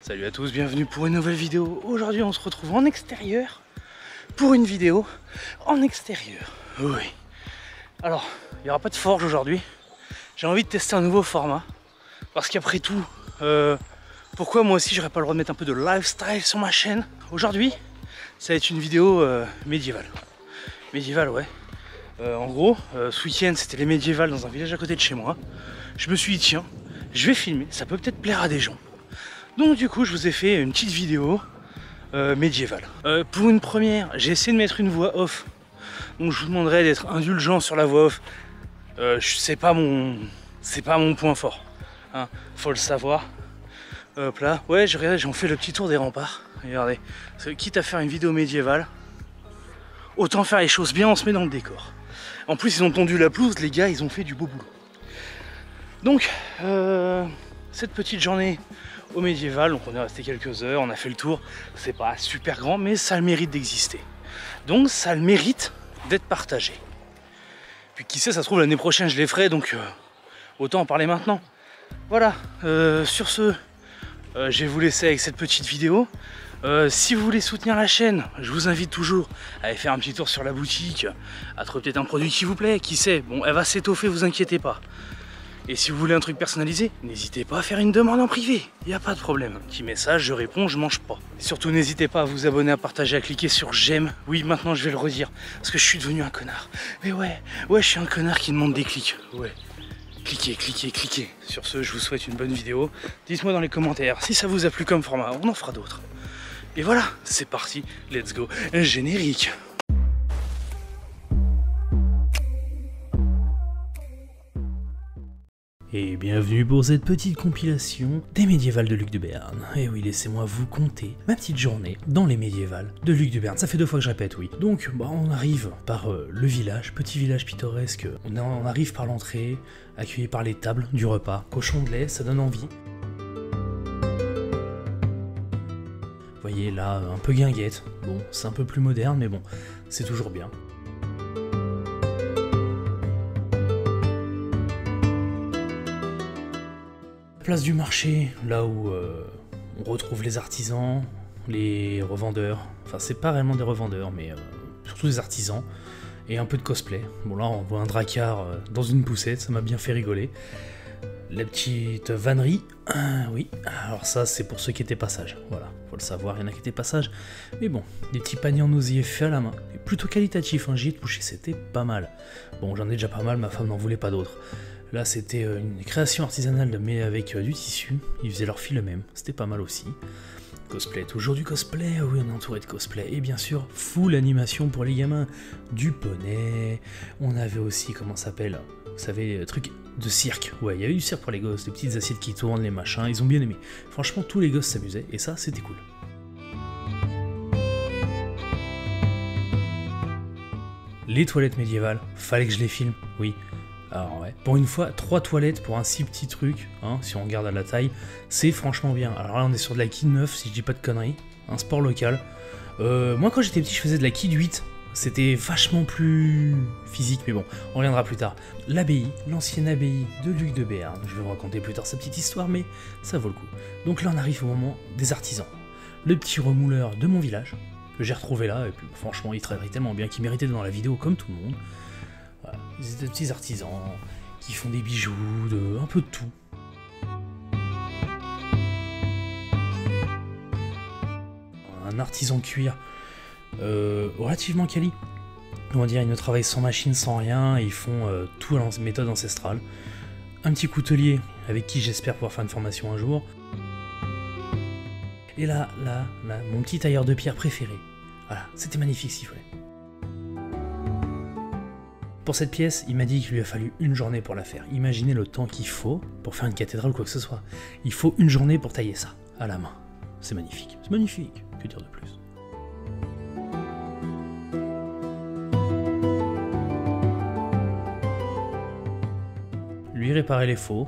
Salut à tous, bienvenue pour une nouvelle vidéo. Aujourd'hui on se retrouve en extérieur pour une vidéo en extérieur. Oui. Alors, il n'y aura pas de forge aujourd'hui. J'ai envie de tester un nouveau format. Parce qu'après tout, pourquoi moi aussi j'aurais pas le droit de mettre un peu de lifestyle sur ma chaîne? Aujourd'hui, ça va être une vidéo médiévale. Médiévale, ouais. En gros, ce week-end c'était les médiévales dans un village à côté de chez moi. Je me suis dit tiens, je vais filmer, ça peut peut-être plaire à des gens. Donc du coup je vous ai fait une petite vidéo médiévale. Pour une première, j'ai essayé de mettre une voix off. Donc je vous demanderai d'être indulgent sur la voix off. C'est pas mon point fort. Hein, faut le savoir. Hop là. Ouais, j'en fais le petit tour des remparts. Regardez. Quitte à faire une vidéo médiévale, autant faire les choses bien, on se met dans le décor. En plus ils ont tondu la pelouse, les gars, ils ont fait du beau boulot. Donc cette petite journée au médiéval, donc on est resté quelques heures, on a fait le tour, c'est pas super grand mais ça a le mérite d'exister. Donc ça a le mérite d'être partagé. Puis qui sait, ça se trouve l'année prochaine je les ferai, donc autant en parler maintenant. Voilà, sur ce, je vais vous laisser avec cette petite vidéo. Si vous voulez soutenir la chaîne, je vous invite toujours à aller faire un petit tour sur la boutique, à trouver peut-être un produit qui vous plaît, qui sait, bon elle va s'étoffer, vous inquiétez pas. Et si vous voulez un truc personnalisé, n'hésitez pas à faire une demande en privé, il n'y a pas de problème. Un petit message, je réponds, je mange pas. Et surtout n'hésitez pas à vous abonner, à partager, à cliquer sur j'aime. Oui, maintenant je vais le redire, parce que je suis devenu un connard. Mais ouais, je suis un connard qui demande des clics. Ouais, cliquez, cliquez, cliquez. Sur ce, je vous souhaite une bonne vidéo. Dites-moi dans les commentaires si ça vous a plu comme format, on en fera d'autres. Et voilà, c'est parti, let's go, générique. Et bienvenue pour cette petite compilation des médiévales de Luc de Béarn. Et oui, laissez-moi vous conter ma petite journée dans les médiévales de Luc de Béarn. Ça fait 2 fois que je répète, oui. Donc, on arrive par le village, petit village pittoresque. On arrive par l'entrée, accueilli par les tables du repas. Cochon de lait, ça donne envie. Vous voyez là, un peu guinguette. Bon, c'est un peu plus moderne, mais bon, c'est toujours bien. Place du marché, là où on retrouve les artisans, les revendeurs, enfin c'est pas réellement des revendeurs mais surtout des artisans, et un peu de cosplay. Bon là on voit un dracard dans une poussette, ça m'a bien fait rigoler. La petite vannerie, oui, alors ça c'est pour ceux qui étaient passage, voilà, faut le savoir, il y en a qui étaient passage. Mais bon, des petits paniers en osier faits à la main, plutôt qualitatif, hein, j'y ai touché, c'était pas mal. Bon j'en ai déjà pas mal, ma femme n'en voulait pas d'autres. Là c'était une création artisanale mais avec du tissu, ils faisaient leur fil eux-mêmes, c'était pas mal aussi. Cosplay, toujours du cosplay, oui on est entouré de cosplay, et bien sûr, full animation pour les gamins, du poney, on avait aussi, comment ça s'appelle, vous savez, truc de cirque, ouais il y avait du cirque pour les gosses, des petites assiettes qui tournent, les machins, ils ont bien aimé. Franchement tous les gosses s'amusaient, et ça c'était cool. Les toilettes médiévales, fallait que je les filme, oui. Alors ouais, pour une fois, 3 toilettes pour un si petit truc, hein, si on regarde à la taille, c'est franchement bien. Alors là on est sur de la Kid 9, si je dis pas de conneries, un sport local. Moi quand j'étais petit je faisais de la Kid 8, c'était vachement plus physique, mais bon, on reviendra plus tard. L'abbaye, l'ancienne abbaye de Luc de Béarn, je vais vous raconter plus tard sa petite histoire, mais ça vaut le coup. Donc là on arrive au moment des artisans. Le petit remouleur de mon village, que j'ai retrouvé là, et puis franchement il travaille tellement bien qu'il méritait dans la vidéo comme tout le monde. Voilà, des petits artisans qui font des bijoux, un peu de tout. Un artisan cuir relativement quali. On va dire, ils ne travaillent sans machine, sans rien, et ils font tout à la méthode ancestrale. Un petit coutelier avec qui j'espère pouvoir faire une formation un jour. Et là, mon petit tailleur de pierre préféré. Voilà, c'était magnifique s'il fallait. Pour cette pièce, il m'a dit qu'il lui a fallu une journée pour la faire. Imaginez le temps qu'il faut pour faire une cathédrale ou quoi que ce soit. Il faut une journée pour tailler ça, à la main. C'est magnifique. C'est magnifique. Que dire de plus? Lui réparer les faux.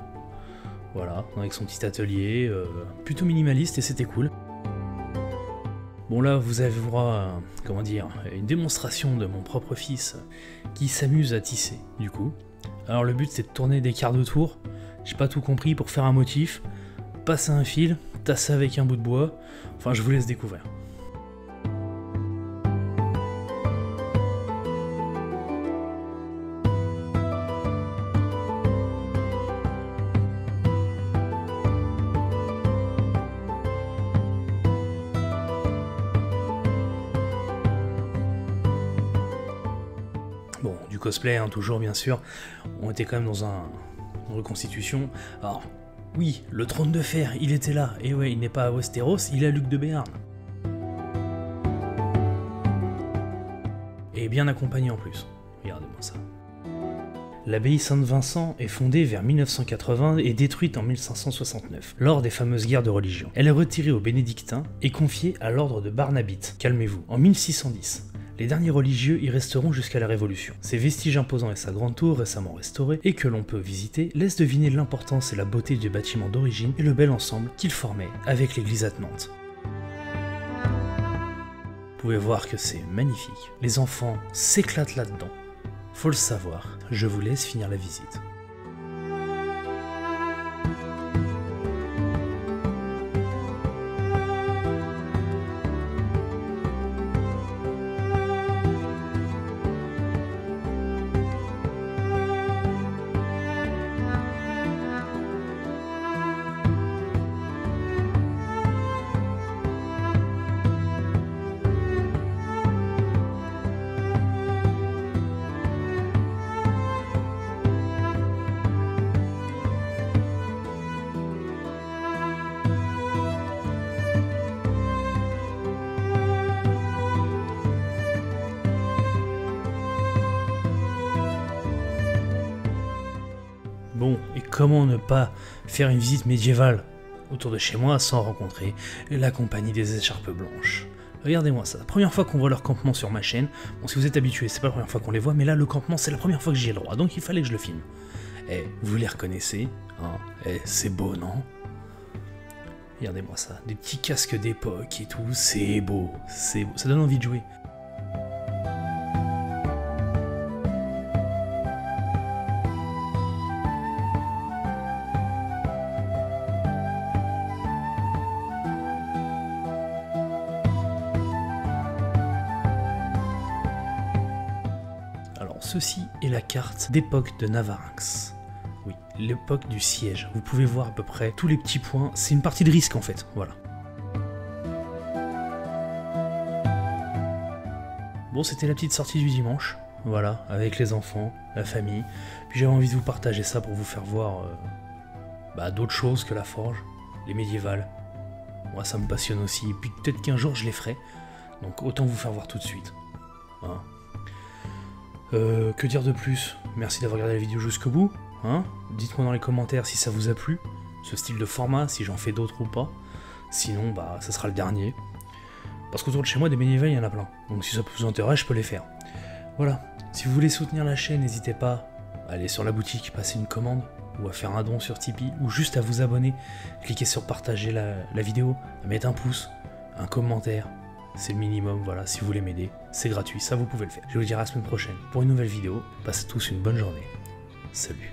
Voilà, avec son petit atelier, plutôt minimaliste et c'était cool. Bon là vous avez droit comment dire, une démonstration de mon propre fils qui s'amuse à tisser du coup. Alors le but c'est de tourner des quarts de tour, j'ai pas tout compris, pour faire un motif, passer un fil, tassé avec un bout de bois. Enfin, je vous laisse découvrir. Bon, du cosplay, hein, toujours bien sûr. On était quand même dans une reconstitution. Alors, oui, le trône de fer, il était là. Et ouais, il n'est pas à Westeros, il est à Luc de Béarn. Et bien accompagné en plus. Regardez-moi ça. L'abbaye Saint-Vincent est fondée vers 1980 et détruite en 1569, lors des fameuses guerres de religion. Elle est retirée aux bénédictins et confiée à l'ordre de Barnabite. Calmez-vous. En 1610. Les derniers religieux y resteront jusqu'à la Révolution. Ces vestiges imposants et sa grande tour récemment restaurée et que l'on peut visiter laissent deviner l'importance et la beauté du bâtiment d'origine et le bel ensemble qu'il formait avec l'église attenante. Vous pouvez voir que c'est magnifique. Les enfants s'éclatent là-dedans. Faut le savoir. Je vous laisse finir la visite. Bon, et comment ne pas faire une visite médiévale autour de chez moi sans rencontrer la compagnie des écharpes blanches? Regardez-moi ça, la première fois qu'on voit leur campement sur ma chaîne. Bon, si vous êtes habitués, c'est pas la première fois qu'on les voit, mais là, le campement, c'est la première fois que j'y ai le droit, donc il fallait que je le filme. Eh, vous les reconnaissez, hein? Eh, c'est beau, non? Regardez-moi ça, des petits casques d'époque et tout, c'est beau, ça donne envie de jouer. Ceci est la carte d'époque de Navarinx. Oui, l'époque du siège. Vous pouvez voir à peu près tous les petits points. C'est une partie de risque en fait, voilà. Bon, c'était la petite sortie du dimanche. Voilà, avec les enfants, la famille. Puis j'avais envie de vous partager ça pour vous faire voir d'autres choses que la forge, les médiévales. Moi, ça me passionne aussi. Et puis peut-être qu'un jour je les ferai. Donc autant vous faire voir tout de suite. Hein. Que dire de plus? Merci d'avoir regardé la vidéo jusqu'au bout. Hein, dites-moi dans les commentaires si ça vous a plu, ce style de format, si j'en fais d'autres ou pas. Sinon, ça sera le dernier. Parce qu'autour de chez moi, des médiévales, il y en a plein. Donc si ça vous intéresse, je peux les faire. Voilà. Si vous voulez soutenir la chaîne, n'hésitez pas à aller sur la boutique, passer une commande, ou à faire un don sur Tipeee, ou juste à vous abonner. Cliquez sur partager la vidéo, à mettre un pouce, un commentaire. C'est le minimum, voilà, si vous voulez m'aider, c'est gratuit, ça vous pouvez le faire. Je vous dis à la semaine prochaine pour une nouvelle vidéo. Passez tous une bonne journée. Salut.